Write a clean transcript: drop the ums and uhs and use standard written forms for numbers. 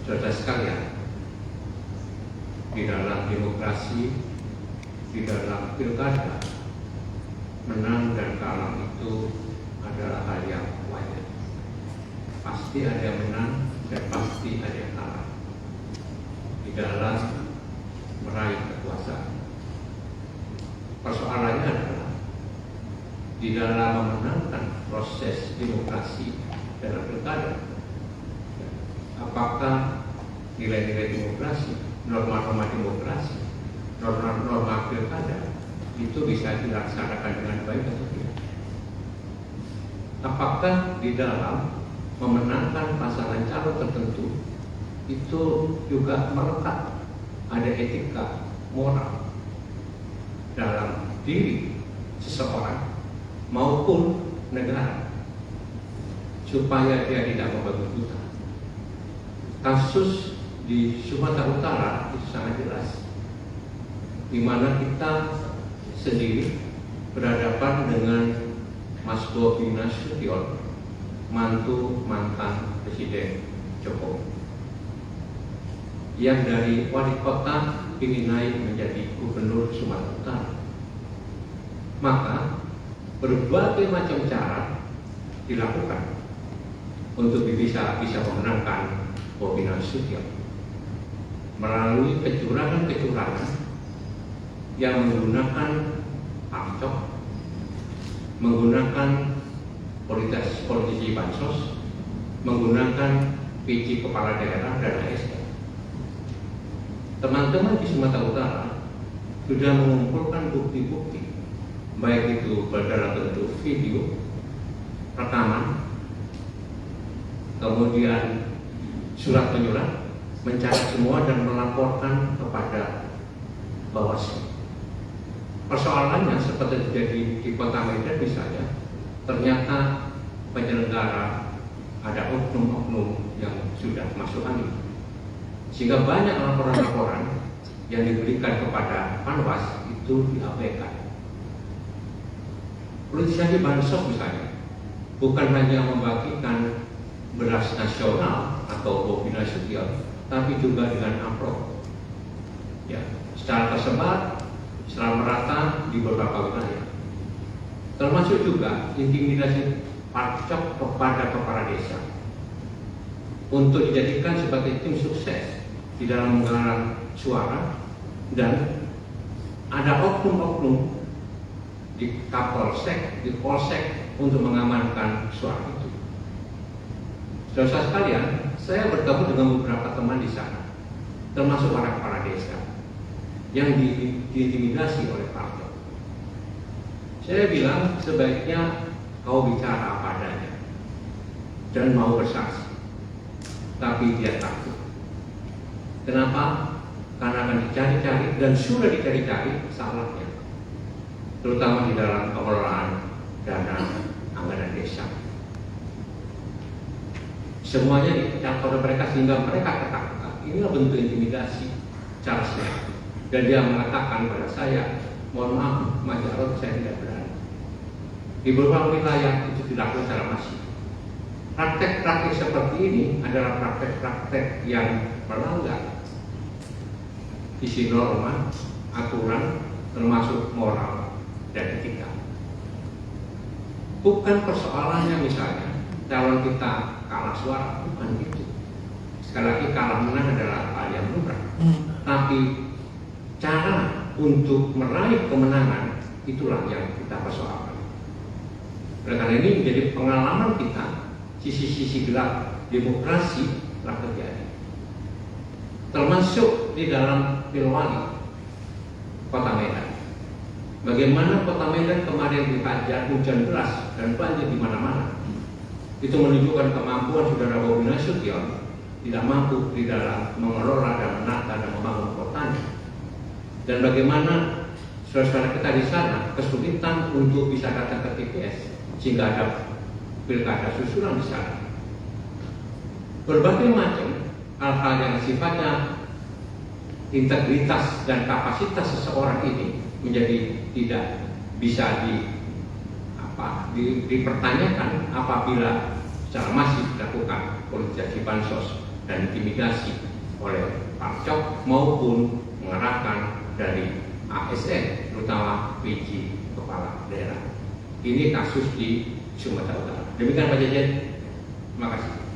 Saudara sekalian, di dalam demokrasi, di dalam pilkada, menang dan kalah itu adalah hal yang wajar. Pasti ada yang menang dan pasti ada yang kalah di dalam meraih kekuasaan. Persoalannya adalah di dalam memenangkan proses demokrasi dalam pilkada, apakah nilai-nilai demokrasi, norma-norma demokrasi, norma-norma pilkada itu bisa dilaksanakan dengan baik atau tidak? Apakah di dalam memenangkan pasangan calon tertentu itu juga melekat ada etika moral dalam diri seseorang maupun negara supaya dia tidak membangun buta? Kasus di Sumatera Utara itu sangat jelas, di mana kita sendiri berhadapan dengan Mas Bobi Nasution, mantu mantan Presiden Jokowi, yang dari wali kota ingin naik menjadi gubernur Sumatera Utara. Maka berbagai macam cara dilakukan untuk bisa memenangkan Bobi Nasution melalui kecurangan-kecurangan yang menggunakan pamcok, menggunakan politisi bansos, menggunakan PJ kepala daerah dan ASN. Teman-teman di Sumatera Utara sudah mengumpulkan bukti-bukti, baik itu dalam bentuk video, rekaman, kemudian surat menyurat, mencari semua dan melaporkan kepada Bawaslu. Persoalannya seperti terjadi di Kota Medan misalnya, ternyata penyelenggara ada oknum-oknum yang sudah masuk angin, sehingga banyak laporan-laporan yang diberikan kepada Panwas itu diabaikan. Politisasi bansos misalnya, bukan hanya membagikan beras nasional atau Bobi Nasution, tapi juga dengan amplop, ya, secara tersebar, secara merata di beberapa wilayah. Termasuk juga intimidasi pajak kepada kepala desa untuk dijadikan sebagai tim sukses di dalam menggalang suara, dan ada oknum-oknum di Kapolsek, di Polsek untuk mengamankan suara itu. Saudara sekalian, saya bertemu dengan beberapa teman di sana, termasuk para kepala desa yang diintimidasi oleh partai. Saya bilang sebaiknya kau bicara apa adanya dan mau bersaksi, tapi dia takut. Kenapa? Karena akan dicari-cari dan sudah dicari-cari salahnya, terutama di dalam pengelolaan dana anggaran desa. Semuanya dicatat oleh mereka sehingga mereka ketakutan. Inilah bentuk intimidasi cara saya. Dan dia mengatakan pada saya, mohon maaf, Mas Jarod, saya tidak berani. Di beberapa wilayah itu dilakukan secara masif. Praktek-praktek seperti ini adalah praktek-praktek yang melanggar isi norma, aturan, termasuk moral dan etika. Bukan persoalannya misalnya calon kita kalah suara, bukan itu. Sekali lagi, kalah menang adalah hal yang lumrah. Tapi cara untuk meraih kemenangan itulah yang kita persoalkan. Oleh karena ini menjadi pengalaman kita, sisi-sisi gelap demokrasi telah terjadi. Termasuk di dalam Pilwali Kota Medan. Bagaimana Kota Medan kemarin dihajar hujan deras dan banjir di mana-mana. Itu menunjukkan kemampuan saudara Bobi Nasution tidak mampu di dalam mengelola dan menata dan membangun kotanya. Dan bagaimana saudara-saudara kita di sana kesulitan untuk bisa datang ke TPS sehingga ada pilkada susulan di sana. Berbagai macam hal-hal yang sifatnya integritas dan kapasitas seseorang ini menjadi tidak bisa dipertanyakan apabila secara masif dilakukan politisasi bansos dan intimidasi oleh Pak Cok maupun mengarahkan dari ASN, terutama PJ Kepala Daerah. Ini kasus di Sumatera Utara. Demikian Pak Jajan, terima kasih.